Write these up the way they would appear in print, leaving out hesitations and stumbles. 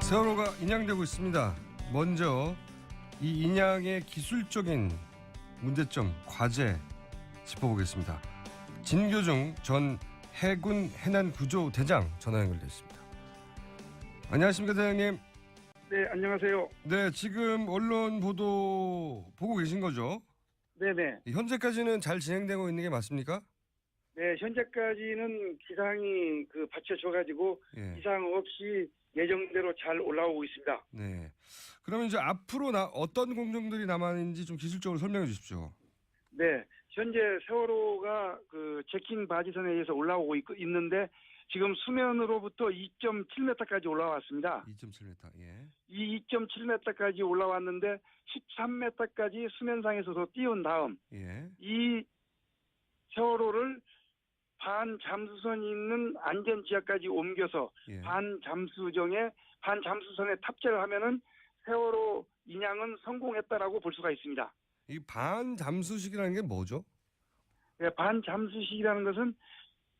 세월호가 인양되고 있습니다. 먼저 이 인양의 기술적인 문제점, 과제 짚어보겠습니다. 진교중 전 해군 해난구조대장 전화 연결되어 있습니다. 안녕하십니까, 대장님. 네, 안녕하세요. 네, 지금 언론 보도 보고 계신 거죠? 네네. 현재까지는 잘 진행되고 있는 게 맞습니까? 네, 현재까지는 기상이 받쳐줘가지고 예. 이상 없이 예정대로 잘 올라오고 있습니다. 네. 그러면 이제 앞으로 어떤 공정들이 남았는지 좀 기술적으로 설명해 주십시오. 네, 현재 세월호가 제킹 바지선에 의해서 올라오고 있는데 지금 수면으로부터 2.7m까지 올라왔습니다. 2.7m, 예. 이 2.7m까지 올라왔는데 13m까지 수면상에서도 띄운 다음 예. 이 세월호를 반잠수선이 있는 안전지역까지 옮겨서 예. 반잠수선에 탑재를 하면은 세월호 인양은 성공했다라고 볼 수가 있습니다. 이 반잠수식이라는 게 뭐죠? 네, 반잠수식이라는 것은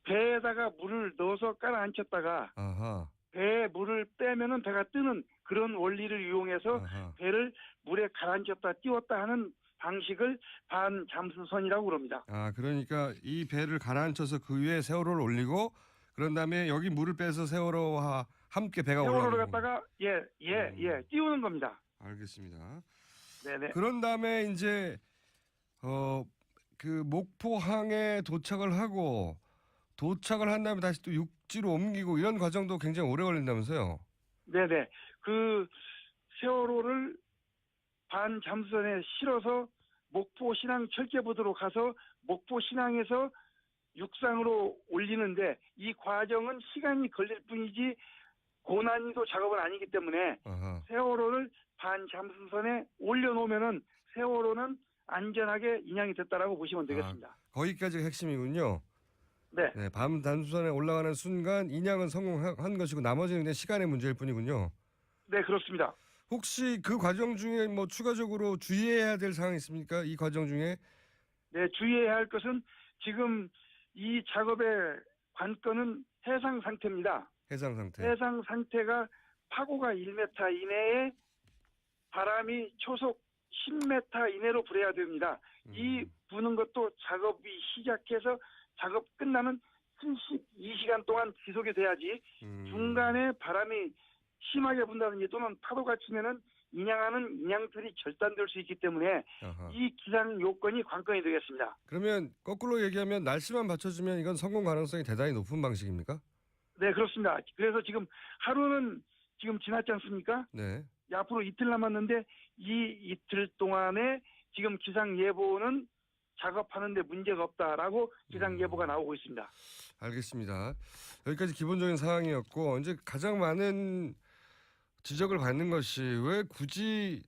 배에다가 물을 넣어서 깔아앉혔다가 아하. 배에 물을 빼면은 배가 뜨는 그런 원리를 이용해서 아하. 배를 물에 가라앉혔다 띄웠다 하는 방식을 반잠수선이라고 그럽니다. 아, 그러니까 이 배를 가라앉혀서 그 위에 세월호를 올리고 그런 다음에 여기 물을 빼서 세월호와 함께 배가 올라가는 세월호를 갖다가 띄우는 겁니다. 알겠습니다. 네네. 그런 다음에 이제 그 목포항에 도착을 하고 도착을 한 다음에 다시 또 육지로 옮기고 이런 과정도 굉장히 오래 걸린다면서요? 네네. 세월호를 반잠수선에 실어서 목포 신항 철제부두로 가서 목포 신항에서 육상으로 올리는데 이 과정은 시간이 걸릴 뿐이지 고난이도 작업은 아니기 때문에 아하. 세월호를 반잠수선에 올려놓으면은 세월호는 안전하게 인양이 됐다라고 보시면 되겠습니다. 거기까지가 핵심이군요. 네. 네, 밤단수선에 올라가는 순간 인양은 성공한 것이고 나머지는 그냥 시간의 문제일 뿐이군요. 네, 그렇습니다. 혹시 그 과정 중에 뭐 추가적으로 주의해야 될 사항이 있습니까? 이 과정 중에? 네, 주의해야 할 것은 지금 이 작업의 관건은 해상 상태입니다. 해상 상태. 해상 상태가 파고가 1m 이내에 바람이 초속 10m 이내로 불어야 됩니다. 이 부는 것도 작업이 시작해서 작업 끝나는 72시간 동안 지속이 돼야지 중간에 바람이 심하게 분다든지 또는 파도가 치면은 인양하는 인양틀이 절단될 수 있기 때문에 아하. 이 기상 요건이 관건이 되겠습니다. 그러면 거꾸로 얘기하면 날씨만 받쳐주면 이건 성공 가능성이 대단히 높은 방식입니까? 네, 그렇습니다. 그래서 지금 하루는 지금 지났지 않습니까? 네. 앞으로 이틀 남았는데 이 이틀 동안에 지금 기상 예보는 작업하는데 문제가 없다라고 기상 예보가 나오고 있습니다. 알겠습니다. 여기까지 기본적인 상황이었고 이제 가장 많은 지적을 받는 것이 왜 굳이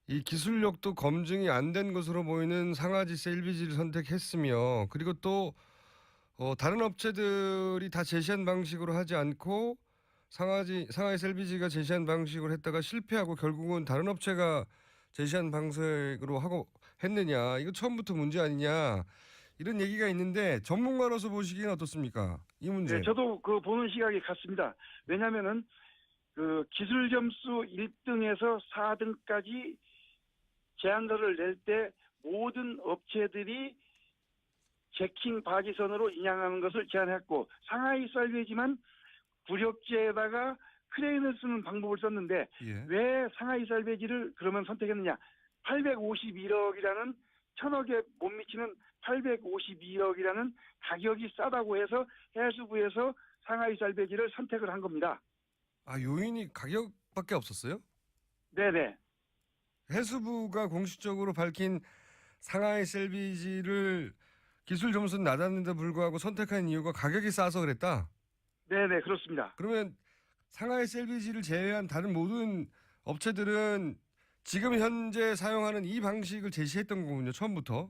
이 기술력도 검증이 안 된 것으로 보이는 상하지 셀비지를 선택했으며 그리고 또 다른 업체들이 다 제시한 방식으로 하지 않고 상하이 셀비지가 제시한 방식으로 했다가 실패하고 결국은 다른 업체가 제시한 방식으로 하고 했느냐. 이거 처음부터 문제 아니냐. 이런 얘기가 있는데 전문가로서 보시기엔 어떻습니까? 이 문제. 네, 저도 보는 시각이 같습니다. 왜냐하면은 기술 점수 1등에서 4등까지 제안서를 낼 때 모든 업체들이 제킹 바지선으로 인양하는 것을 제안했고 상하이 쌀베지만 구력지에다가 크레인을 쓰는 방법을 썼는데 예. 왜 상하이 쌀베지를 그러면 선택했느냐. 851억이라는 천억에 못 미치는 851억이라는 가격이 싸다고 해서 해수부에서 상하이 쌀베지를 선택을 한 겁니다. 아, 요인이 가격밖에 없었어요? 네네. 해수부가 공식적으로 밝힌 상하이 셀비지를 기술 점수는 낮았는데 불구하고 선택한 이유가 가격이 싸서 그랬다? 네네, 그렇습니다. 그러면 상하이 셀비지를 제외한 다른 모든 업체들은 지금 현재 사용하는 이 방식을 제시했던 거군요, 처음부터.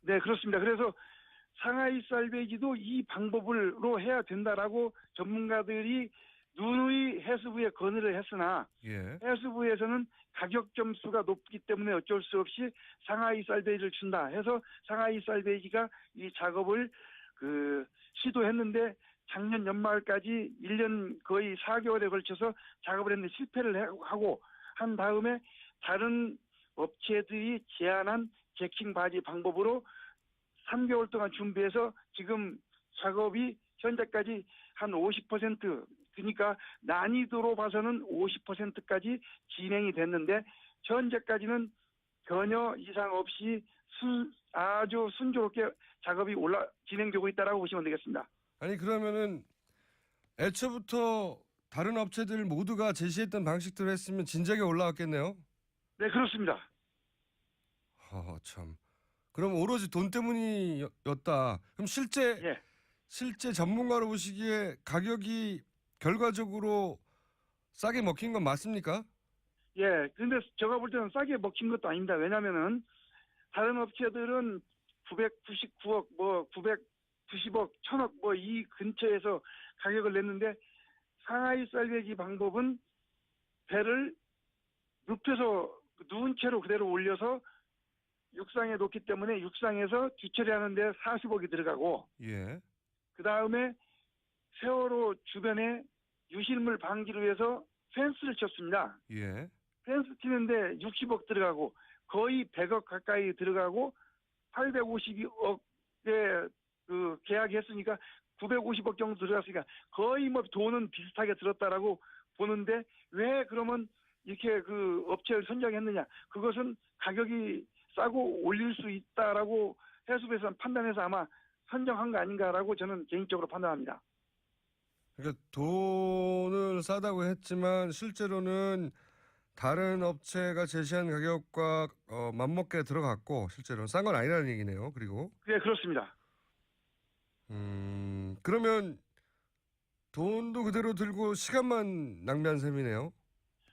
네, 그렇습니다. 그래서 상하이 쌀베지도 이 방법으로 해야 된다라고 전문가들이 누누이 해수부에 건의를 했으나 예. 해수부에서는 가격 점수가 높기 때문에 어쩔 수 없이 상하이 쌀베지를 준다 해서 상하이 쌀베지가 이 작업을 시도했는데 작년 연말까지 1년 거의 4개월에 걸쳐서 작업을 했는데 실패를 하고 한 다음에 다른 업체들이 제안한 잭킹 바지 방법으로 3개월 동안 준비해서 지금 작업이 현재까지 한 50%, 그러니까 난이도로 봐서는 50%까지 진행이 됐는데 현재까지는 전혀 이상 없이 아주 순조롭게 작업이 진행되고 있다라고 보시면 되겠습니다. 아니 그러면은 애초부터 다른 업체들 모두가 제시했던 방식대로 했으면 진작에 올라왔겠네요. 네, 그렇습니다. 참. 그럼 오로지 돈 때문이었다. 그럼 예. 실제 전문가로 보시기에 가격이 결과적으로 싸게 먹힌 건 맞습니까? 예. 근데 제가 볼 때는 싸게 먹힌 것도 아닙니다. 왜냐면은 다른 업체들은 999억, 990억, 1000억 이 근처에서 가격을 냈는데 상하이 쌀배기 방법은 배를 눕혀서 누운 채로 그대로 올려서 육상에 놓기 때문에 육상에서 뒤처리하는데 40억이 들어가고 예. 그 다음에 세월호 주변에 유실물 방지를 위해서 펜스를 쳤습니다. 예. 펜스 치는데 60억 들어가고 거의 100억 가까이 들어가고 852억에 그 계약했으니까 950억 정도 들어갔으니까 거의 돈은 비슷하게 들었다라고 보는데 왜 그러면 이렇게 그 업체를 선정했느냐? 그것은 가격이 싸고 올릴 수 있다라고 해수부에서 판단해서 아마 선정한 거 아닌가라고 저는 개인적으로 판단합니다. 그러니까 돈을 싸다고 했지만 실제로는 다른 업체가 제시한 가격과 맞먹게 들어갔고 실제로는 싼 건 아니라는 얘기네요. 그리고 네, 그렇습니다. 그러면 돈도 그대로 들고 시간만 낭비한 셈이네요.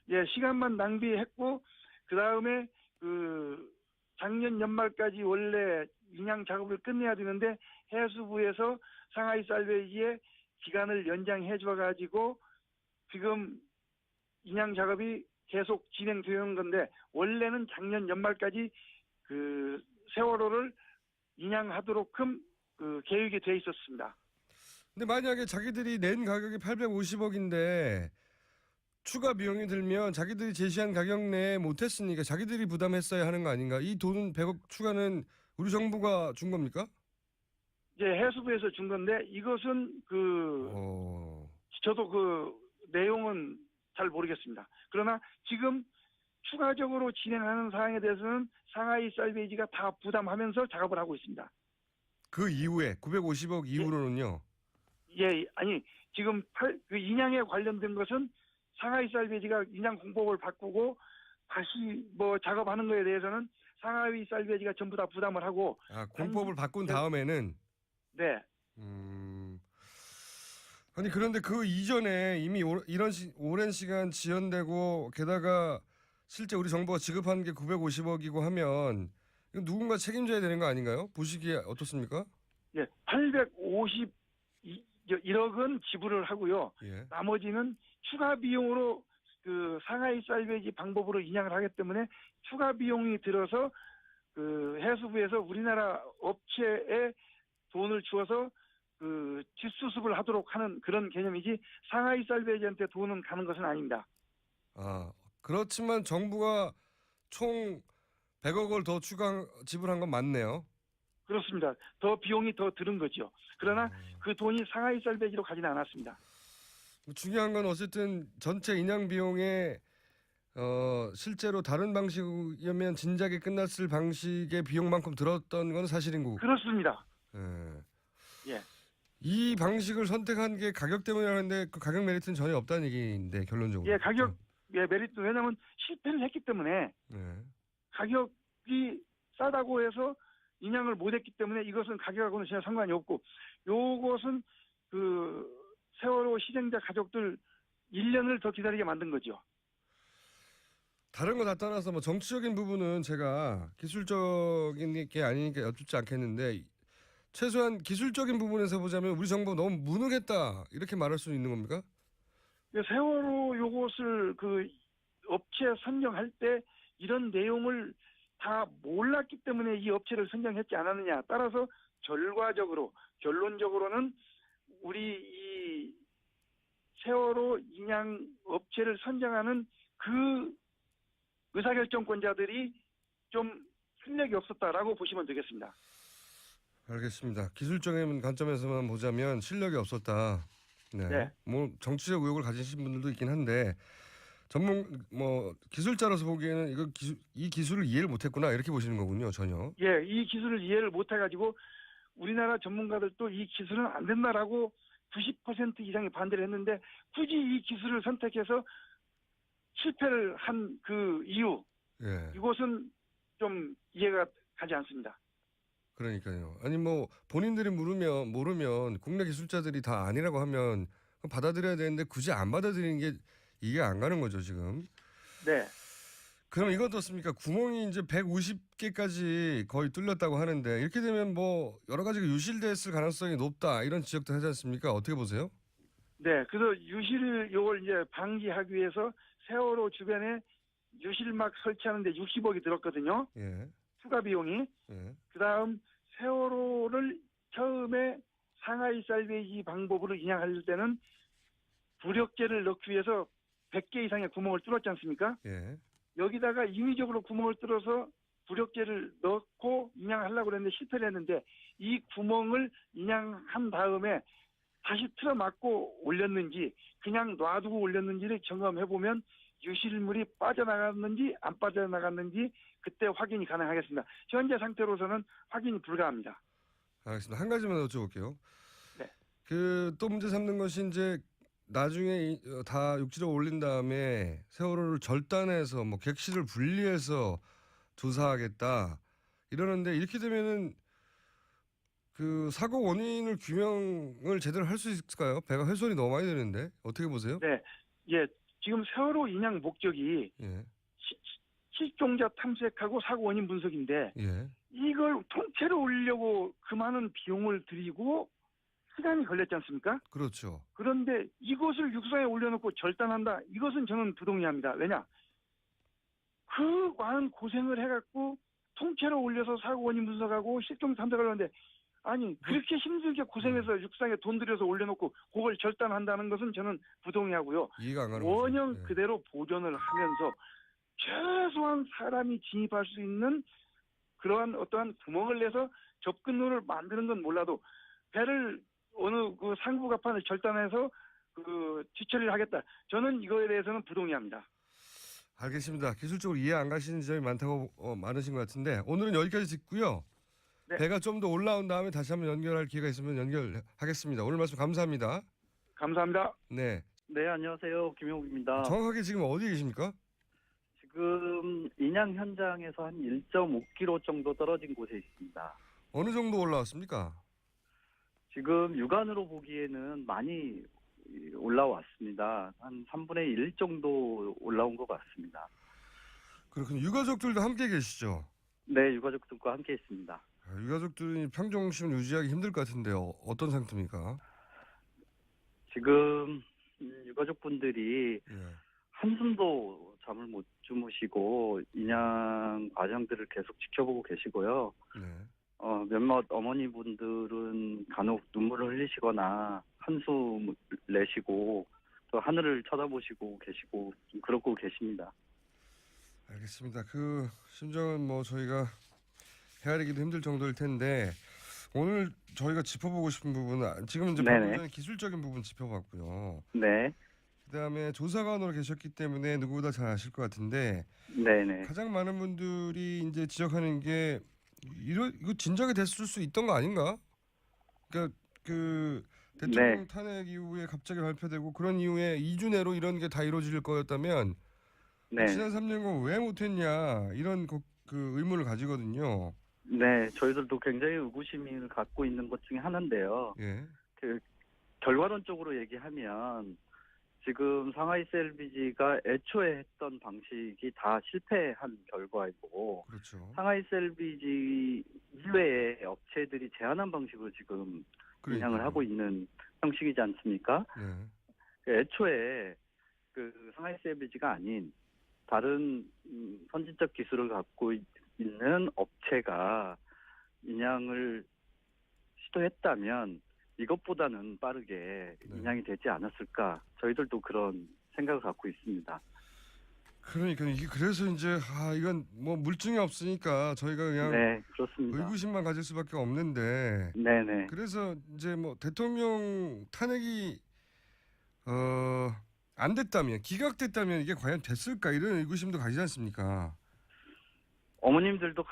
예, 시간만 낭비했고 그 다음에 그 작년 연말까지 원래 인양 작업을 끝내야 되는데 해수부에서 상하이 쌀배기의 기간을 연장해 줘가지고 지금 인양 작업이 계속 진행되는 건데 원래는 작년 연말까지 그 세월호를 인양하도록끔 그 계획이 돼 있었습니다. 근데 만약에 자기들이 낸 가격이 850억인데 추가 비용이 들면 자기들이 제시한 가격 내에 못했으니까 자기들이 부담했어야 하는 거 아닌가? 이 돈은 100억 추가는 우리 정부가 준 겁니까? 이제 해수부에서 준 건데 이것은 저도 그 내용은 잘 모르겠습니다. 그러나 지금 추가적으로 진행하는 사항에 대해서는 상하이 쌀베이지가 다 부담하면서 작업을 하고 있습니다. 그 이후에 950억 이후로는요? 예, 아니 지금 그 인양에 관련된 것은 상하이 쌀베이지가 인양 공법을 바꾸고 다시 작업하는 거에 대해서는 상하이 쌀베이지가 전부 다 부담을 하고 공법을 바꾼 다음에는 네. 아니 그런데 그 이전에 이미 이런 오랜 시간 지연되고 게다가 실제 우리 정부가 지급한 게 950억이고 하면 이거 누군가 책임져야 되는 거 아닌가요? 보시기에 어떻습니까? 예, 851억은 지불을 하고요. 예. 나머지는 추가 비용으로 그 상하이 쌀배지 방법으로 인양을 하기 때문에 추가 비용이 들어서 그 해수부에서 우리나라 업체에 돈을 주어서 그 뒷수습을 하도록 하는 그런 개념이지 상하이 쌀배지한테 돈은 가는 것은 아닙니다. 그렇지만 정부가 총 100억을 더 추가 지불한 건 맞네요. 그렇습니다. 더 비용이 더 들은 거죠. 그러나 그 돈이 상하이 쌀배지로 가지는 않았습니다. 중요한 건 어쨌든 전체 인양 비용에 실제로 다른 방식이면 진작에 끝났을 방식의 비용만큼 들었던 건 사실인 거고. 그렇습니다. 예. 이 방식을 선택한 게 가격 때문이라는데 그 가격 메리트는 전혀 없다는 얘기인데 결론적으로. 예, 가격 메리트 왜냐하면 실패를 했기 때문에 가격이 싸다고 해서 인양을 못했기 때문에 이것은 가격하고는 전혀 상관이 없고 요것은 그 세월호 희생자 가족들 1년을 더 기다리게 만든 거죠. 다른 거 다 떠나서 정치적인 부분은 제가 기술적인 게 아니니까 여쭙지 않겠는데 최소한 기술적인 부분에서 보자면 우리 정부 너무 무능했다 이렇게 말할 수 있는 겁니까? 세월호 요것을 그 업체 선정할 때 이런 내용을 다 몰랐기 때문에 이 업체를 선정했지 않았느냐. 따라서 결론적으로는 우리 이 세월호 인양 업체를 선정하는 그 의사결정권자들이 좀 실력이 없었다라고 보시면 되겠습니다. 알겠습니다. 기술적인 관점에서만 보자면 실력이 없었다. 네. 네. 뭐 정치적 의혹을 가지신 분들도 있긴 한데 기술자로서 보기에는 이 기술을 이해를 못했구나 이렇게 보시는 거군요. 전혀. 예, 이 기술을 이해를 못해가지고 우리나라 전문가들도 이 기술은 안 된다라고 90% 이상이 반대를 했는데 굳이 이 기술을 선택해서 실패를 한 그 이유, 예. 이것은 좀 이해가 가지 않습니다. 그러니까요. 아니 뭐 본인들이 모르면 국내 기술자들이 다 아니라고 하면 받아들여야 되는데 굳이 안 받아들이는 게 이게 안 가는 거죠 지금. 네. 그럼 이건 어떻습니까? 구멍이 이제 150개까지 거의 뚫렸다고 하는데 이렇게 되면 뭐 여러 가지가 유실됐을 가능성이 높다 이런 지적도 하지 않습니까? 어떻게 보세요? 네. 그래서 유실 요걸 이제 방지하기 위해서 세월호 주변에 유실막 설치하는데 60억이 들었거든요. 예. 추가 비용이. 예. 그다음 세월호를 처음에 상하이 살베이지 방법으로 인양할 때는 부력제를 넣기 위해서 100개 이상의 구멍을 뚫었지 않습니까? 예. 여기다가 인위적으로 구멍을 뚫어서 부력제를 넣고 인양하려고 했는데 실패를 했는데 이 구멍을 인양한 다음에 다시 틀어막고 올렸는지 그냥 놔두고 올렸는지를 점검해보면 유실물이 빠져나갔는지 안 빠져나갔는지 그때 확인이 가능하겠습니다. 현재 상태로서는 확인이 불가합니다. 알겠습니다. 한 가지만 여쭤볼게요. 네. 그 또 문제 삼는 것이 이제 나중에 다 육지로 올린 다음에 세월호를 절단해서 뭐 객실을 분리해서 조사하겠다 이러는데 이렇게 되면은 그 사고 원인을 규명을 제대로 할 수 있을까요? 배가 훼손이 너무 많이 되는데 어떻게 보세요? 네. 예. 지금 세월호 인양 목적이 예. 실종자 탐색하고 사고 원인 분석인데 예. 이걸 통째로 올리려고 그 많은 비용을 들이고 시간이 걸렸지 않습니까? 그렇죠. 그런데 이것을 육상에 올려놓고 절단한다. 이것은 저는 부동의합니다. 왜냐? 그 많은 고생을 해갖고 통째로 올려서 사고 원인 분석하고 실종 탐색을 하는데 아니 그렇게 힘들게 고생해서 육상에 돈 들여서 올려놓고 그걸 절단한다는 것은 저는 부동의하고요. 이해가 안 가는 원형 거죠. 예. 그대로 보존을 하면서 최소한 사람이 진입할 수 있는 그러한 어떠한 구멍을 내서 접근로를 만드는 건 몰라도 배를 어느 그 상부 갑판을 절단해서 그 뒤처리를 하겠다. 저는 이거에 대해서는 부동의합니다. 알겠습니다. 기술적으로 이해 안 가시는 지점이 많다고 많으신 것 같은데 오늘은 여기까지 듣고요. 네. 배가 좀 더 올라온 다음에 다시 한번 연결할 기회가 있으면 연결하겠습니다. 오늘 말씀 감사합니다. 감사합니다. 네. 네, 안녕하세요. 김용욱입니다. 정확하게 지금 어디 계십니까? 지금 인양 현장에서 한 1.5km 정도 떨어진 곳에 있습니다. 어느 정도 올라왔습니까? 지금 육안으로 보기에는 많이 올라왔습니다. 한 3분의 1 정도 올라온 것 같습니다. 그렇군요. 유가족들도 함께 계시죠? 네, 유가족들과 함께 있습니다. 유가족들이 평정심을 유지하기 힘들 것 같은데요. 어떤 상태입니까? 지금 유가족분들이 예. 한숨도 잠을 못 주무시고 인양 과정들을 계속 지켜보고 계시고요. 네. 몇몇 어머니분들은 간혹 눈물을 흘리시거나 한숨 내시고 또 하늘을 쳐다보시고 계시고 좀 그러고 계십니다. 알겠습니다. 그 심정은 뭐 저희가 헤아리기도 힘들 정도일 텐데 오늘 저희가 짚어보고 싶은 부분은 지금 이제 네네. 방금 전에 기술적인 부분 짚어봤고요. 네, 그다음에 조사관으로 계셨기 때문에 누구보다 잘 아실 것 같은데 네네. 가장 많은 분들이 이제 지적하는 게 이거 진작에 됐을 수 있던 거 아닌가? 그러니까 그 대통령 네. 탄핵 이후에 갑자기 발표되고 그런 이후에 2주 내로 이런 게 다 이루어질 거였다면 네, 지난 3년간 왜 못했냐 이런 그 의문을 가지거든요. 네. 저희들도 굉장히 의구심을 갖고 있는 것 중에 하나인데요. 예, 그 결과론적으로 얘기하면 지금 상하이 셀비지가 애초에 했던 방식이 다 실패한 결과이고 그렇죠. 상하이 셀비지 이외의 업체들이 제안한 방식으로 지금 인양을 하고 있는 형식이지 않습니까? 네, 애초에 그 상하이 셀비지가 아닌 다른 선진적 기술을 갖고 있는 업체가 인양을 시도했다면 이것보다는 빠르게 네. 인양이 되지 않았을까. 저희들도 그런 생각을 갖고 있습니다. 그러니까 이게 그래서 이제 이건 뭐 물증이 없으니까 저희가 그냥 네, 그렇습니다. 의구심만 가질 수밖에 없는데 네네. 그래서 이제 뭐 대통령 탄핵이 안 됐다면 기각됐다면 이게 과연 됐을까 이런 의구심도 가지지 않습니까? 어머님들도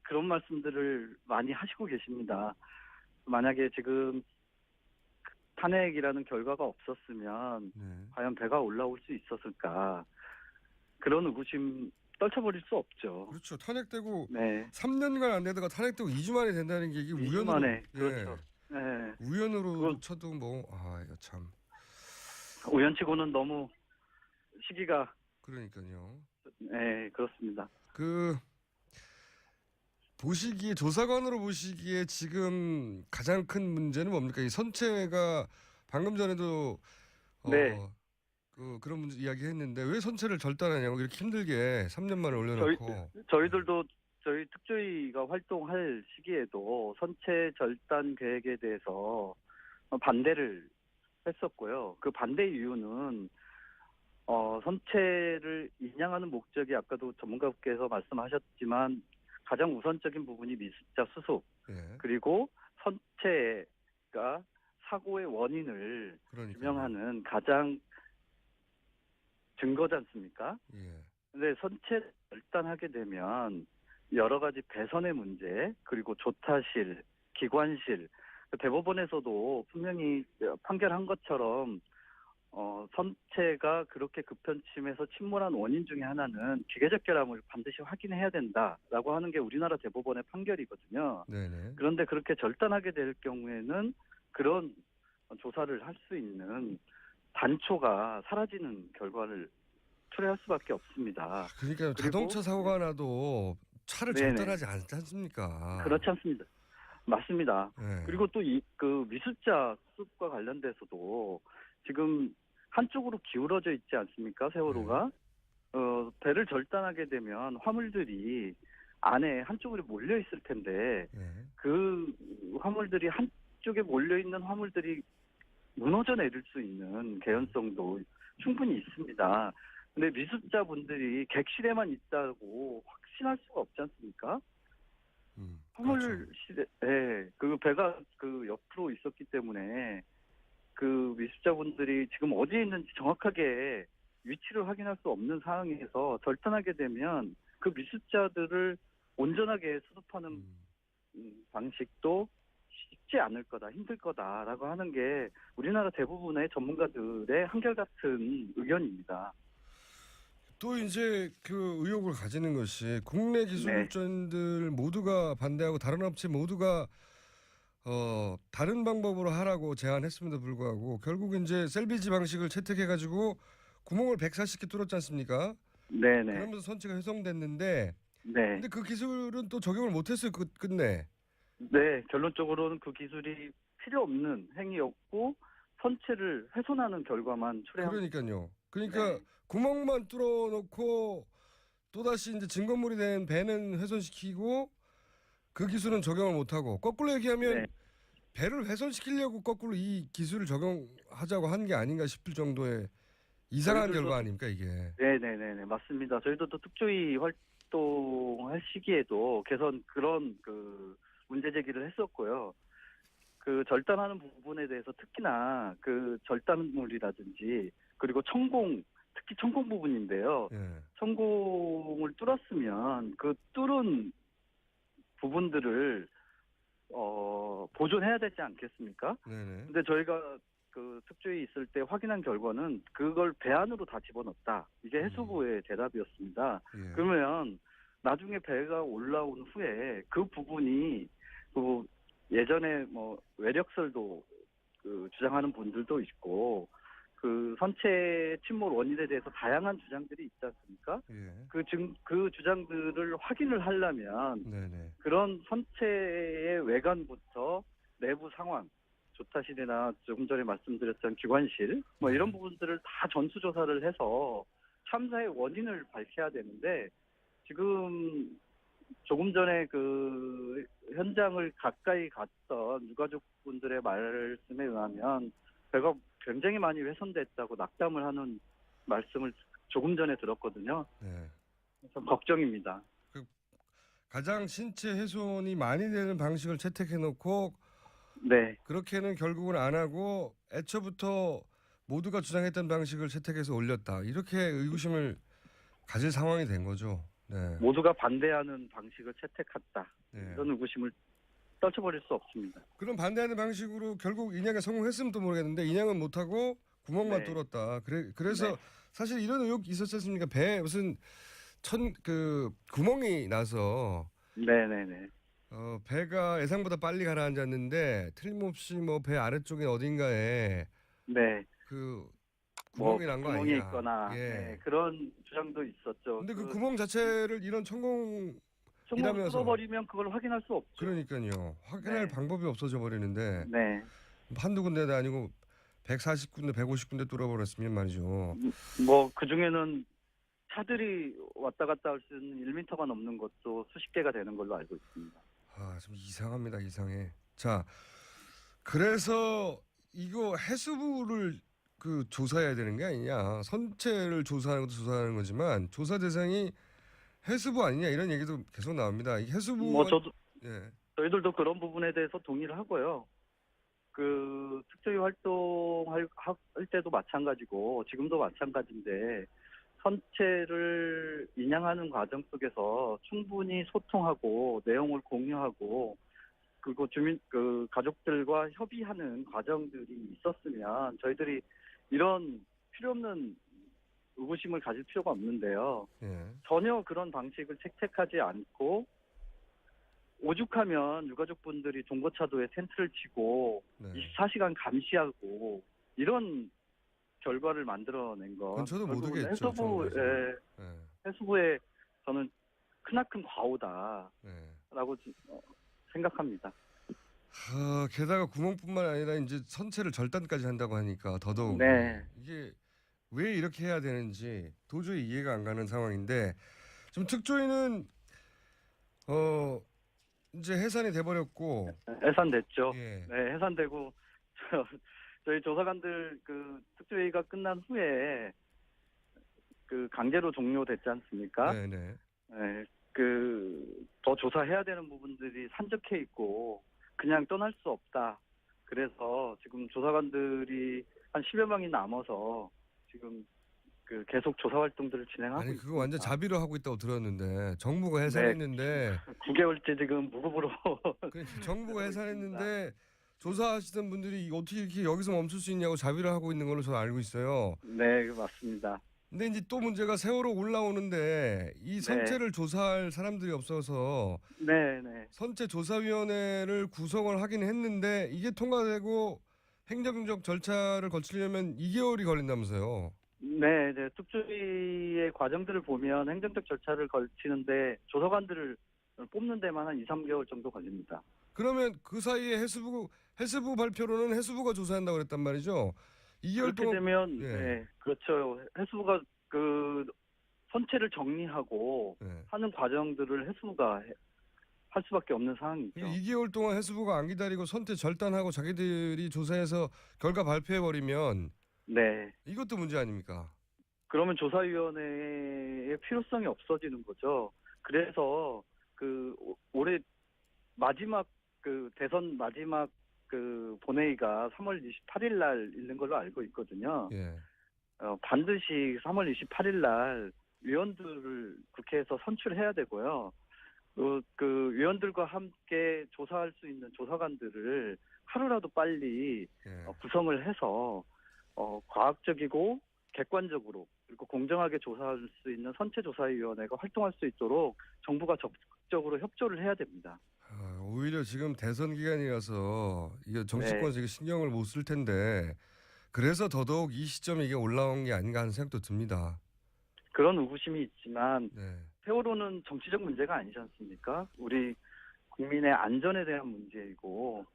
그런 말씀들을 많이 하시고 계십니다. 만약에 지금 탄핵이라는 결과가 없었으면 네. 과연 배가 올라올 수 있었을까. 그런 의구심 떨쳐버릴 수 없죠. 그렇죠. 탄핵되고 네. 3년간 안 되다가 탄핵되고 2주 만에 된다는 게 이게 2주 우연으로 만에. 그렇죠. 네. 우연으로 그건- 쳐도 뭐 이거 참 우연치고는 너무 시기가 그러니까요. 네, 그렇습니다. 그 보시기에 조사관으로 보시기에 지금 가장 큰 문제는 뭡니까? 이 선체가 방금 전에도 네. 그런 문제 이야기했는데 왜 선체를 절단하냐고 이렇게 힘들게 3년 만에 올려놓고 저희들도 저희 특조위가 활동할 시기에도 선체 절단 계획에 대해서 반대를 했었고요. 그 반대 이유는 선체를 인양하는 목적이 아까도 전문가께서 말씀하셨지만 가장 우선적인 부분이 미습자 수속 예. 그리고 선체가 사고의 원인을 그러니까 규명하는 가장 증거지 않습니까? 예. 근데 선체 절단하게 되면 여러 가지 배선의 문제 그리고 조타실, 기관실 대법원에서도 분명히 판결한 것처럼 선체가 그렇게 급편침해서 침몰한 원인 중에 하나는 기계적 결함을 반드시 확인해야 된다라고 하는 게 우리나라 대법원의 판결이거든요. 네네. 그런데 그렇게 절단하게 될 경우에는 그런 조사를 할 수 있는 단초가 사라지는 결과를 초래할 수밖에 없습니다. 그러니까 그리고- 자동차 사고가 나도 차를 네네. 절단하지 않지 않습니까? 그렇지 않습니다. 맞습니다. 예. 그리고 또 그 미술자 수습과 관련돼서도 지금 한쪽으로 기울어져 있지 않습니까? 세월호가 배를 절단하게 되면 화물들이 안에 한쪽으로 몰려 있을 텐데 예. 그 화물들이 한쪽에 몰려 있는 화물들이 무너져 내릴 수 있는 개연성도 충분히 있습니다. 근데 미습자분들이 객실에만 있다고 확신할 수가 없지 않습니까? 그렇죠. 화물실에, 그 배가 그 옆으로 있었기 때문에 그 미습자분들이 지금 어디에 있는지 정확하게 위치를 확인할 수 없는 상황에서 절단하게 되면 그 미습자들을 온전하게 수습하는 방식도 쉽지 않을 거다, 힘들 거다라고 하는 게 우리나라 대부분의 전문가들의 한결같은 의견입니다. 또 이제 그 의혹을 가지는 것이 국내 기술전들 모두가 반대하고 다른 업체 모두가 다른 방법으로 하라고 제안했음에도 불구하고 결국 이제 셀비지 방식을 채택해가지고 구멍을 140개 뚫었지 않습니까? 네네. 그러면서 선체가 훼손됐는데 네. 근데 그 기술은 또 적용을 못했어요. 끝내. 네, 결론적으로는 그 기술이 필요 없는 행위였고 선체를 훼손하는 결과만 초래한. 그러니까요. 그러니까 네. 구멍만 뚫어놓고 또다시 이제 증거물이 된 배는 훼손시키고 그 기술은 적용을 못하고 거꾸로 얘기하면 네. 배를 훼손시키려고 거꾸로 이 기술을 적용하자고 한 게 아닌가 싶을 정도의 이상한 저희들도 결과 아닙니까 이게. 네네네 맞습니다. 저희도 또 특조위 활동할 시기에도 개선 그런 그 문제 제기를 했었고요. 그 절단하는 부분에 대해서 특히나 그 절단물이라든지 그리고 특히 천공 부분인데요. 예. 천공을 뚫었으면 그 뚫은 부분들을 보존해야 되지 않겠습니까? 네네. 근데 저희가 그 특조위 있을 때 확인한 결과는 그걸 배 안으로 다 집어넣었다. 이게 해수부의 대답이었습니다. 예. 그러면 나중에 배가 올라온 후에 그 부분이 그 예전에 뭐 외력설도 그 주장하는 분들도 있고 그 선체 침몰 원인에 대해서 다양한 주장들이 있지 않습니까? 예. 그 주장들을 확인을 하려면 네네. 그런 선체의 외관부터 내부 상황, 조타실이나 조금 전에 말씀드렸던 기관실, 뭐 이런 부분들을 다 전수조사를 해서 참사의 원인을 밝혀야 되는데 지금 조금 전에 그 현장을 가까이 갔던 유가족분들의 말씀에 의하면 배가 굉장히 많이 훼손됐다고 낙담을 하는 말씀을 조금 전에 들었거든요. 네. 그래서 걱정입니다. 가장 신체 훼손이 많이 되는 방식을 채택해놓고 네, 그렇게는 결국은 안 하고 애초부터 모두가 주장했던 방식을 채택해서 올렸다. 이렇게 의구심을 가질 상황이 된 거죠. 네. 모두가 반대하는 방식을 채택했다. 네. 이런 의구심을 떨쳐버릴 수 없습니다. 그럼 반대하는 방식으로 결국 인양에 성공했으면 또 모르겠는데 인양은 못하고 구멍만 네. 뚫었다. 그래서 네. 사실 이런 의혹 있었지 않습니까? 배에 무슨 구멍이 나서 네네네. 배가 예상보다 빨리 가라앉았는데 틀림없이 뭐 배 아래쪽에 어딘가에 네. 그 뭐 구멍이 난 거 구멍이 아니냐. 있거나 예. 네, 그런 주장도 있었죠. 근데 그 구멍 자체를 이런 총으로 천공이라면서 뚫어버리면 그걸 확인할 수 없죠. 그러니까요. 확인할 네. 방법이 없어져 버리는데 네. 한두 군데도 아니고 140군데, 150군데 뚫어버렸으면 말이죠. 뭐 그중에는 차들이 왔다 갔다 할 수 있는 1m가 넘는 것도 수십 개가 되는 걸로 알고 있습니다. 아, 좀 이상합니다. 이상해. 자, 그래서 이거 해수부를 조사해야 되는 게 아니냐. 선체를 조사하는 것도 조사하는 거지만 조사 대상이 해수부 아니냐 이런 얘기도 계속 나옵니다. 이 해수부 뭐 예. 저희들도 그런 부분에 대해서 동의를 하고요. 그 특조위 활동할 때도 마찬가지고 지금도 마찬가지인데 선체를 인양하는 과정 속에서 충분히 소통하고 내용을 공유하고 그리고 그 가족들과 협의하는 과정들이 있었으면 저희들이 이런 필요 없는 의구심을 가질 필요가 없는데요. 예. 전혀 그런 방식을 채택하지 않고 오죽하면 유가족분들이 동거차도에 텐트를 치고 네. 24시간 감시하고 이런 결과를 만들어낸 거. 그건 저도 결국은 모르겠죠. 해수부의 저는 크나큰 과오다라고 네. 생각합니다. 게다가 구멍뿐만 아니라 이제 선체를 절단까지 한다고 하니까 더더욱 네. 이게 왜 이렇게 해야 되는지 도저히 이해가 안 가는 상황인데 좀 특조위는 이제 해산이 돼버렸고 해산됐죠. 예. 네, 해산되고 저희 조사관들 그 특조위가 끝난 후에 그 강제로 종료됐지 않습니까? 네네. 네, 그 더 조사해야 되는 부분들이 산적해 있고 그냥 떠날 수 없다. 그래서 지금 조사관들이 한 10여 명이 남아서 지금 그 계속 조사 활동들을 진행하고 아니 있습니다. 그거 완전 자비로 하고 있다고 들었는데 정부가 해산했는데 9개월째 지금 무급으로 정부가 해산했는데 조사하시던 분들이 어떻게 이렇게 여기서 멈출 수 있냐고 자비를 하고 있는 걸로 저는 알고 있어요. 네, 맞습니다. 근데 이제 또 문제가 세월호 올라오는데 이 선체를 조사할 사람들이 없어서 네, 네. 선체 조사위원회를 구성을 하긴 했는데 이게 통과되고 행정적 절차를 거치려면 2개월이 걸린다면서요. 네, 네. 특조위의 과정들을 보면 행정적 절차를 걸치는데 조사관들을 뽑는 데만 한 2, 3개월 정도 걸립니다. 그러면 그 사이에 해수부 발표로는 해수부가 조사한다고 그랬단 말이죠. 2개월 그렇게 동안 되면 예. 네, 그렇죠. 해수부가 그 선체를 정리하고 네. 하는 과정들을 해수부가 할 수밖에 없는 상황이죠. 2개월 동안 해수부가 안 기다리고 선체 절단하고 자기들이 조사해서 결과 발표해버리면 네. 이것도 문제 아닙니까? 그러면 조사위원회의 필요성이 없어지는 거죠. 그래서 그 올해 마지막 그 대선 마지막 그 본회의가 3월 28일 날 있는 걸로 알고 있거든요. 예. 반드시 3월 28일 날 위원들을 국회에서 선출해야 되고요. 그 위원들과 함께 조사할 수 있는 조사관들을 하루라도 빨리 예. 구성을 해서 과학적이고 객관적으로 그리고 공정하게 조사할 수 있는 선체조사위원회가 활동할 수 있도록 정부가 적극적으로 협조를 해야 됩니다. 오히려 지금 대선 기간이라서 이게 정치권에서 네. 이게 신경을 못 쓸 텐데 그래서 더더욱 이 시점에 이게 올라온 게 아닌가 하는 생각도 듭니다. 그런 의구심이 있지만 네. 세월호는 정치적 문제가 아니지 않습니까? 우리 국민의 안전에 대한 문제이고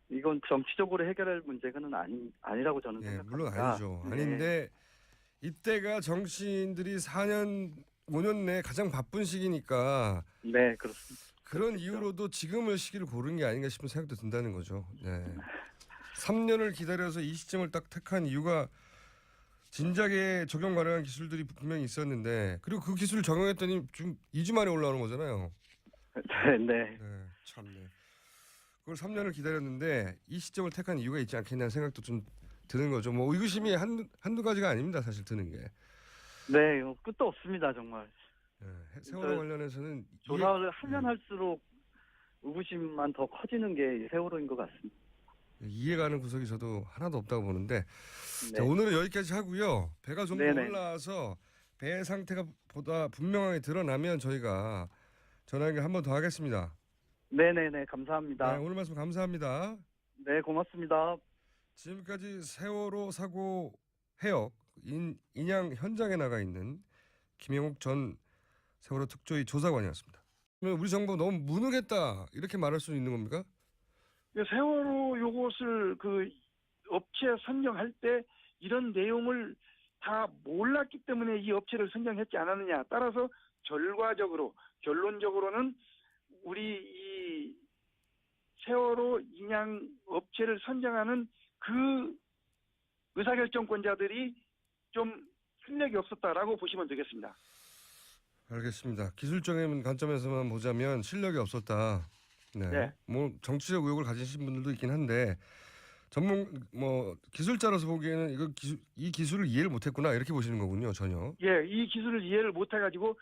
이건 정치적으로 해결할 문제는 아니라고 저는 예, 생각합니다. 물론 아니죠. 네. 아닌데 이때가 정치인들이 4년 5년 내에 가장 바쁜 시기니까 네, 그렇습니다. 그런 이유로도 지금의 시기를 고른 게 아닌가 싶은 생각도 든다는 거죠. 네. 3년을 기다려서 이 시점을 딱 택한 이유가 진작에 적용 가능한 기술들이 분명히 있었는데 그리고 그 기술을 적용했더니 좀 2주 만에 올라오는 거잖아요. 네, 네. 네, 참네. 그걸 3년을 기다렸는데 이 시점을 택한 이유가 있지 않겠냐는 생각도 좀 드는 거죠. 뭐 의구심이 한두 가지가 아닙니다. 사실 드는 게. 네, 끝도 없습니다, 정말. 네, 세월호 관련해서는 조사를 하면 할수록 의구심만 더 커지는 게 세월호인 것 같습니다. 이해가는 구석이 저도 하나도 없다고 보는데 네. 자, 오늘은 여기까지 하고요. 배가 좀 더 네네. 올라와서 배 상태가 보다 분명하게 드러나면 저희가 전화 연결 한 번 더 하겠습니다. 네네네, 감사합니다. 네, 오늘 말씀 감사합니다. 네, 고맙습니다. 지금까지 세월호 사고 해역 인양 현장에 나가 있는 김영욱 전 세월호 특조위 조사관이었습니다. 그러면 우리 정부 너무 무능했다 이렇게 말할 수 있는 겁니까? 세월호 요것을 그 업체 선정할 때 이런 내용을 다 몰랐기 때문에 이 업체를 선정했지 않았느냐. 따라서 결론적으로는 우리 이 세월호 인양 업체를 선정하는 그 의사결정권자들이 좀 실력이 없었다라고 보시면 되겠습니다. 알겠습니다. 기술적인 관점에서만 보자면 실력이 없었다. 네. 네. 뭐 정치적 의혹을 가지신 분들도 있긴 한데 기술자로서 보기에는 이 기술을 이해를 못했구나 이렇게 보시는 거군요. 전혀. 예, 이 기술을 이해를 못해가지고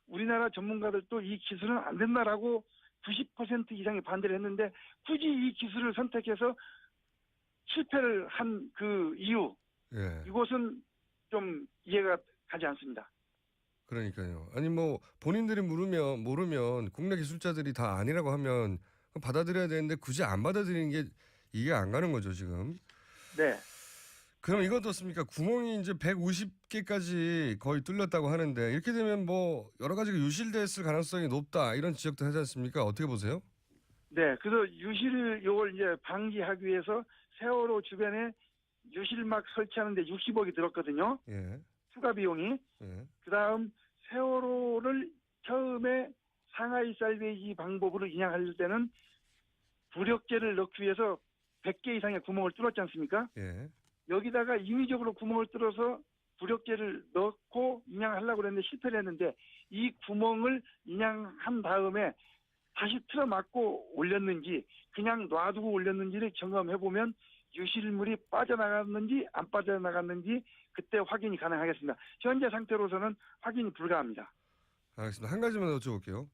우리나라 전문가들도 이 기술은 안 된다라고 90% 이상이 반대를 했는데 굳이 이 기술을 선택해서 실패를 한 그 이유 예. 이것은 좀 이해가 가지 않습니다. 그러니까요. 아니 뭐 본인들이 모르면 국내 기술자들이 다 아니라고 하면 받아들여야 되는데 굳이 안 받아들이는 게 이해 안 가는 거죠 지금. 네. 그럼 이건 어떻습니까? 구멍이 이제 150개까지 거의 뚫렸다고 하는데 이렇게 되면 뭐 여러 가지가 유실됐을 가능성이 높다 이런 지적도 하지 않습니까? 어떻게 보세요? 네. 그래서 유실 요걸 이제 방지하기 위해서 세월호 주변에 유실막 설치하는데 60억이 들었거든요. 예. 추가 비용이. 예. 그다음 세월호를 처음에 상하이 살베이지 방법으로 인양할 때는 부력제를 넣기 위해서 100개 이상의 구멍을 뚫었지 않습니까? 예. 여기다가 인위적으로 구멍을 뚫어서 부력제를 넣고 인양하려고 했는데 실패를 했는데 이 구멍을 인양한 다음에 다시 틀어막고 올렸는지 그냥 놔두고 올렸는지를 점검해보면 유실물이 빠져나갔는지 안 빠져나갔는지 그때 확인이 가능하겠습니다. 현재 상태로서는 확인이 불가합니다. 알겠습니다. 한 가지만 더 여쭤볼게요.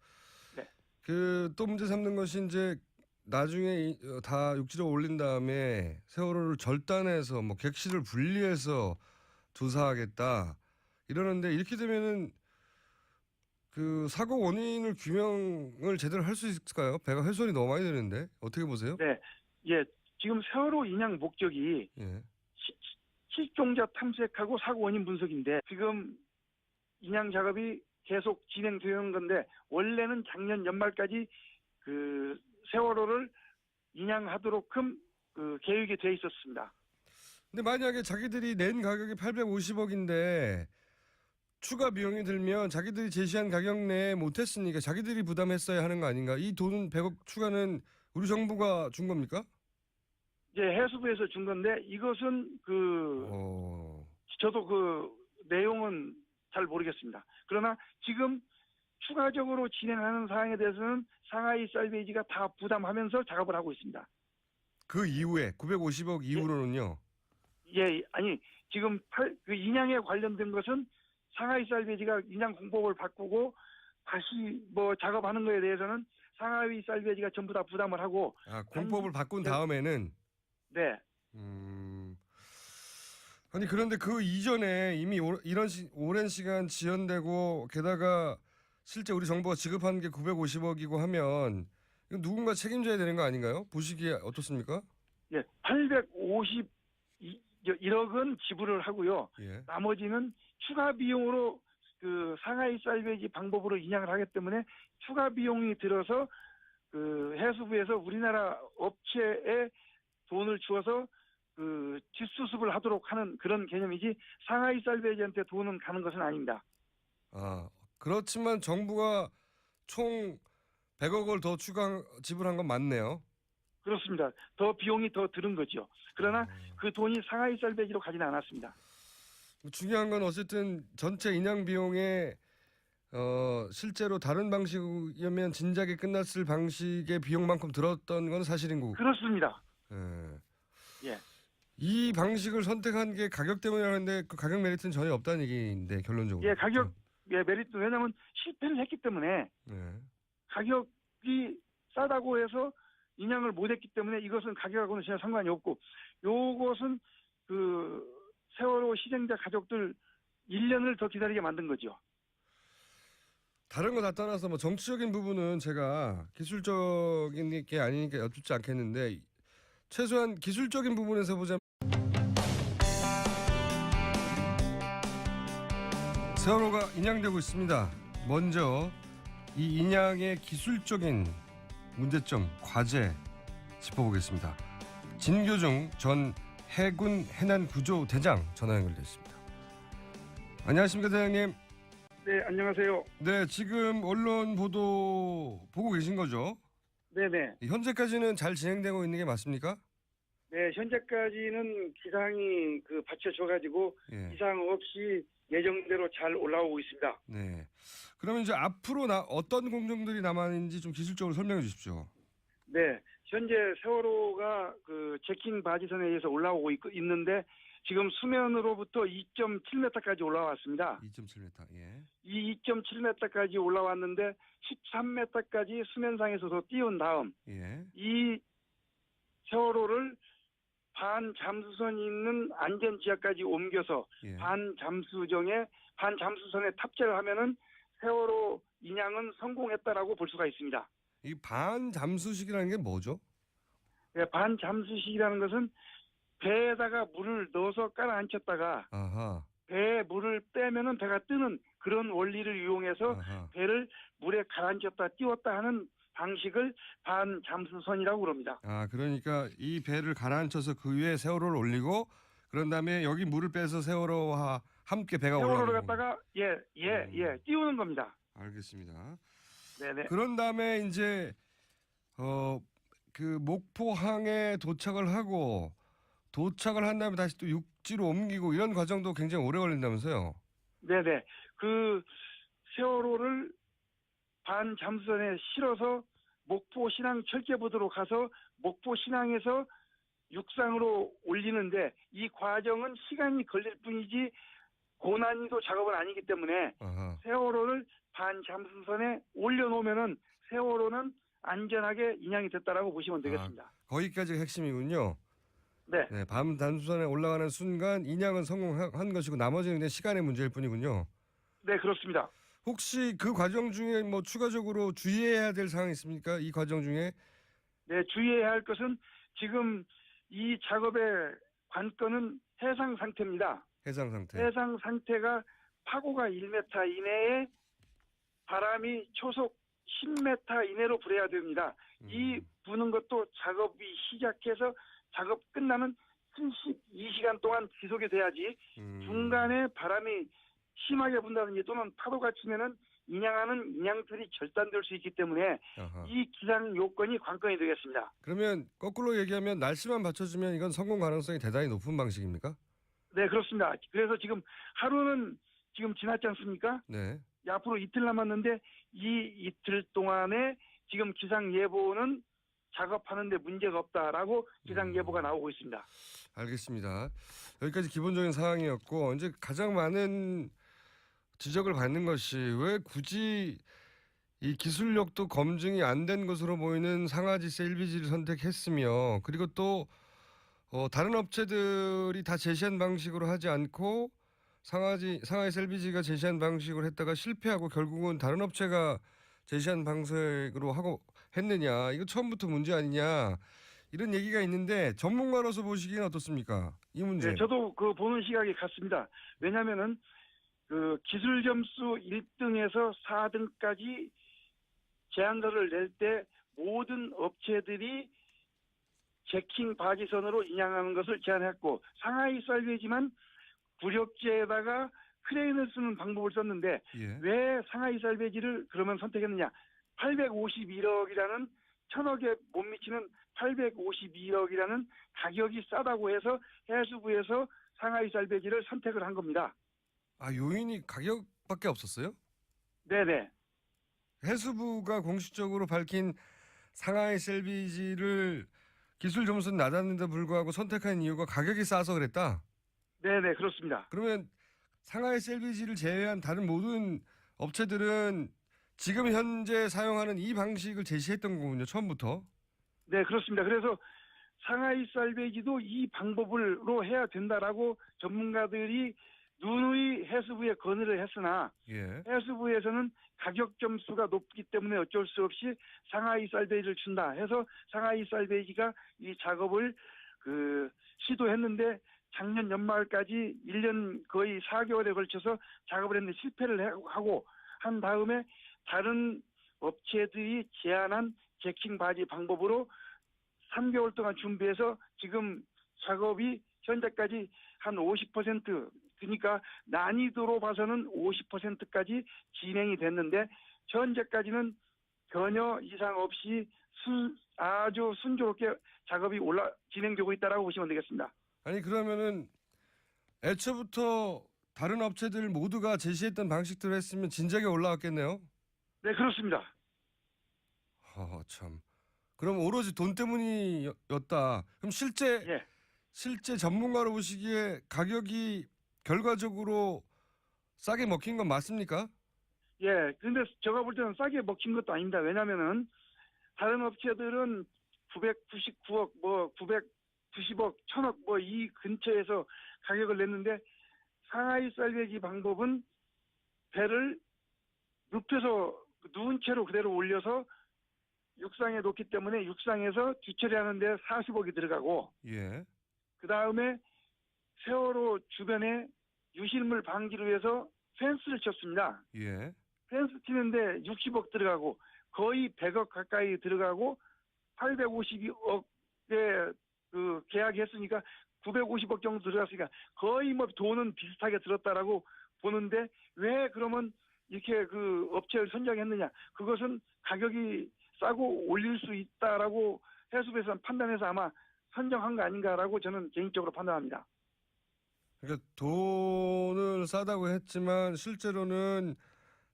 네. 그 또 문제 삼는 것이 이제 나중에 다 육지로 올린 다음에 세월호를 절단해서 뭐 객실을 분리해서 조사하겠다 이러는데 이렇게 되면은 그 사고 원인을 규명을 제대로 할 수 있을까요? 배가 훼손이 너무 많이 되는데 어떻게 보세요? 네. 예. 지금 세월호 인양 목적이 예. 실종자 탐색하고 사고 원인 분석인데 지금 인양 작업이 계속 진행되는 건데 원래는 작년 연말까지 그 세월호를 인양하도록 그 계획이 돼 있었습니다. 근데 만약에 자기들이 낸 가격이 850억인데 추가 비용이 들면 자기들이 제시한 가격 내에 못했으니까 자기들이 부담했어야 하는 거 아닌가? 이 돈 100억 추가는 우리 정부가 준 겁니까? 이제 해수부에서 준 건데 이것은 저도 그 내용은 잘 모르겠습니다. 그러나 지금 추가적으로 진행하는 사항에 대해서는 상하이 살베이지가 다 부담하면서 작업을 하고 있습니다. 그 이후에 950억 이후로는요? 예, 아니 지금 그 인양에 관련된 것은 상하이 살베이지가 인양 공법을 바꾸고 다시 뭐 작업하는 거에 대해서는 상하이 살베이지가 전부 다 부담을 하고 공법을 바꾼 다음에는 네. 아니 그런데 그 이전에 이미 이런 오랜 시간 지연되고 게다가 실제 우리 정부가 지급한 게 950억이고 하면 이거 누군가 책임져야 되는 거 아닌가요? 보시기에 어떻습니까? 예, 851억은 지불을 하고요. 예. 나머지는 추가 비용으로 그 상하이 살베이지 방법으로 인양을 하기 때문에 추가 비용이 들어서 그 해수부에서 우리나라 업체에 돈을 주어서 그 뒷수습을 하도록 하는 그런 개념이지 상하이 살베이지한테 돈은 가는 것은 아닙니다. 그렇지만 정부가 총 100억 을 더 추가 지불한 건 맞네요. 그렇습니다. 더 비용이 더 들은 거죠. 그러나 그 돈이 상하이 쌀배지로 가지는 않았습니다. 중요한 건 어쨌든 전체 인양 비용에 실제로 다른 방식이면 진작에 끝났을 방식의 비용만큼 들었던 건 사실인 거고. 그렇습니다. 예. 예. 이 방식을 선택한 게 가격 때문이라는데 그 가격 메리트는 전혀 없다는 얘기인데 결론적으로. 예, 가격, 메리트, 왜냐하면 실패를 했기 때문에 네. 가격이 싸다고 해서 인양을 못했기 때문에 이것은 가격하고는 전혀 상관이 없고, 요것은 세월호 시행자 가족들 1년을 더 기다리게 만든 거죠. 다른 거 다 떠나서 뭐 정치적인 부분은 제가 기술적인 게 아니니까 여쭙지 않겠는데 최소한 기술적인 부분에서 보자면 세월호가 인양되고 있습니다. 먼저 이 인양의 기술적인 문제점, 과제 짚어보겠습니다. 진교중 전 해군 해난구조대장 전화 연결돼 있습니다. 안녕하십니까 대장님. 네, 안녕하세요. 네, 지금 언론 보도 보고 계신 거죠? 네네. 현재까지는 잘 진행되고 있는 게 맞습니까? 네, 현재까지는 기상이 받쳐줘가지고 예. 이상 없이 예정대로 잘 올라오고 있습니다. 네. 그러면 이제 앞으로 어떤 공정들이 남았는지 좀 기술적으로 설명해 주십시오. 네, 현재 세월호가 제킹 바지선에 의해서 올라오고 있는데 지금 수면으로부터 2.7m까지 올라왔습니다. 2.7m. 예. 이 2.7m까지 올라왔는데 13m까지 수면상에서도 띄운 다음 예. 이 세월호를 반잠수선이 있는 안전지역까지 옮겨서 예. 반잠수선에 탑재를 하면은 세월호 인양은 성공했다라고 볼 수가 있습니다. 이 반잠수식이라는 게 뭐죠? 네, 반잠수식이라는 것은 배에다가 물을 넣어서 깔아앉혔다가 아하. 배에 물을 빼면은 배가 뜨는 그런 원리를 이용해서 아하. 배를 물에 가라앉혔다 띄웠다 하는 방식을 반잠수선이라고 그럽니다. 아, 그러니까 이 배를 가라앉혀서 그 위에 세월호를 올리고 그런 다음에 여기 물을 빼서 세월호와 함께 배가 올라오는 세월호를 갖다가 띄우는 겁니다. 알겠습니다. 네네. 그런 다음에 이제 그 목포항에 도착을 하고 도착을 한 다음에 다시 또 육지로 옮기고 이런 과정도 굉장히 오래 걸린다면서요? 네네. 세월호를 반잠수선에 실어서 목포 신항 철계부두로 가서 목포 신항에서 육상으로 올리는데 이 과정은 시간이 걸릴 뿐이지 고난이도 작업은 아니기 때문에 아하. 세월호를 반잠수선에 올려놓으면은 세월호는 안전하게 인양이 됐다라고 보시면 되겠습니다. 거기까지가 핵심이군요. 네. 네, 밤 단수선에 올라가는 순간 인양은 성공한 것이고 나머지는 그냥 시간의 문제일 뿐이군요. 네, 그렇습니다. 혹시 그 과정 중에 뭐 추가적으로 주의해야 될 사항이 있습니까? 이 과정 중에? 네, 주의해야 할 것은 지금 이 작업의 관건은 해상 상태입니다. 해상 상태. 해상 상태가 파고가 1m 이내에 바람이 초속 10m 이내로 불어야 됩니다. 이 부는 것도 작업이 시작해서 작업 끝나는 72시간 동안 지속이 돼야지 중간에 바람이 심하게 분다든지 또는 파도가 치면은 인양하는 인양틀이 절단될 수 있기 때문에 아하. 이 기상 요건이 관건이 되겠습니다. 그러면 거꾸로 얘기하면 날씨만 받쳐주면 이건 성공 가능성이 대단히 높은 방식입니까? 네, 그렇습니다. 그래서 지금 하루는 지금 지났지 않습니까? 네. 앞으로 이틀 남았는데 이 이틀 동안에 지금 기상 예보는 작업하는데 문제가 없다라고 기상 예보가 나오고 있습니다. 알겠습니다. 여기까지 기본적인 사항이었고 이제 가장 많은 지적을 받는 것이 왜 굳이 이 기술력도 검증이 안 된 것으로 보이는 상하지세 LBG를 선택했으며 그리고 또 다른 업체들이 다 제시한 방식으로 하지 않고 상하이세 LBG가 제시한 방식으로 했다가 실패하고 결국은 다른 업체가 제시한 방식으로 하고 했느냐 이거 처음부터 문제 아니냐 이런 얘기가 있는데 전문가로서 보시기엔 어떻습니까? 이 문제. 네, 저도 보는 시각이 같습니다. 왜냐하면은 기술 점수 1등에서 4등까지 제안서를 낼 때 모든 업체들이 제킹 바지선으로 인양하는 것을 제안했고 상하이 쌀배지만 구력지에다가 크레인을 쓰는 방법을 썼는데 예. 왜 상하이 살베이지를 그러면 선택했느냐? 851억이라는 천억에 못 미치는 852억이라는 가격이 싸다고 해서 해수부에서 상하이 살베이지를 선택을 한 겁니다. 아, 요인이 가격밖에 없었어요? 네네. 해수부가 공식적으로 밝힌 상하이 셀비지를 기술 점수는 낮았는데 불구하고 선택한 이유가 가격이 싸서 그랬다? 네네, 그렇습니다. 그러면 상하이 셀비지를 제외한 다른 모든 업체들은 지금 현재 사용하는 이 방식을 제시했던 거군요, 처음부터. 네, 그렇습니다. 그래서 상하이 살베이지도 이 방법으로 해야 된다라고 전문가들이 누누이 해수부에 건의를 했으나 예. 해수부에서는 가격 점수가 높기 때문에 어쩔 수 없이 상하이 살베이지를 준다 해서 상하이 살베이지가 이 작업을 시도했는데 작년 연말까지 1년 거의 4개월에 걸쳐서 작업을 했는데 실패를 하고 한 다음에 다른 업체들이 제안한 제킹 바지 방법으로 3개월 동안 준비해서 지금 작업이 현재까지 한 50% 그러니까 난이도로 봐서는 50%까지 진행이 됐는데 현재까지는 전혀 이상 없이 아주 순조롭게 작업이 진행되고 있다라고 보시면 되겠습니다. 아니, 그러면은 애초부터 다른 업체들 모두가 제시했던 방식대로 했으면 진작에 올라왔겠네요? 네, 그렇습니다. 참. 그럼 오로지 돈 때문이었다. 그럼 예. 실제 전문가로 보시기에 가격이 결과적으로 싸게 먹힌 건 맞습니까? 예, 근데 제가 볼 때는 싸게 먹힌 것도 아닙니다. 왜냐면은 다른 업체들은 999억, 990억, 1000억 이 근처에서 가격을 냈는데 상하이 살베이지 방법은 배를 눕혀서 누운 채로 그대로 올려서 육상에 놓기 때문에 육상에서 뒤처리하는데 40억이 들어가고 예. 그 다음에 세월호 주변에 유실물 방지를 위해서 펜스를 쳤습니다. 예. 펜스 치는데 60억 들어가고 거의 100억 가까이 들어가고 852억에 계약이 했으니까 950억 정도 들어갔으니까 거의 돈은 비슷하게 들었다라고 보는데 왜 그러면 이렇게 업체를 선정했느냐? 그것은 가격이 싸고 올릴 수 있다라고 해수부에서 판단해서 아마 선정한 거 아닌가라고 저는 개인적으로 판단합니다. 그러니까 돈을 싸다고 했지만 실제로는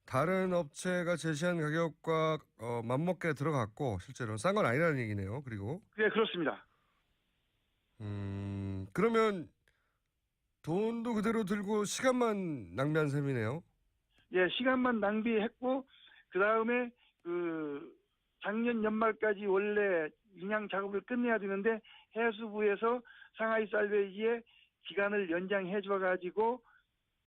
다른 업체가 제시한 가격과 맞먹게 들어갔고 실제로는 싼 건 아니라는 얘기네요. 그리고 네, 그렇습니다. 그러면 돈도 그대로 들고 시간만 낭비한 셈이네요. 예, 시간만 낭비했고 그 다음에 작년 연말까지 원래 인양 작업을 끝내야 되는데 해수부에서 상하이 살베이지의 기간을 연장해 줘 가지고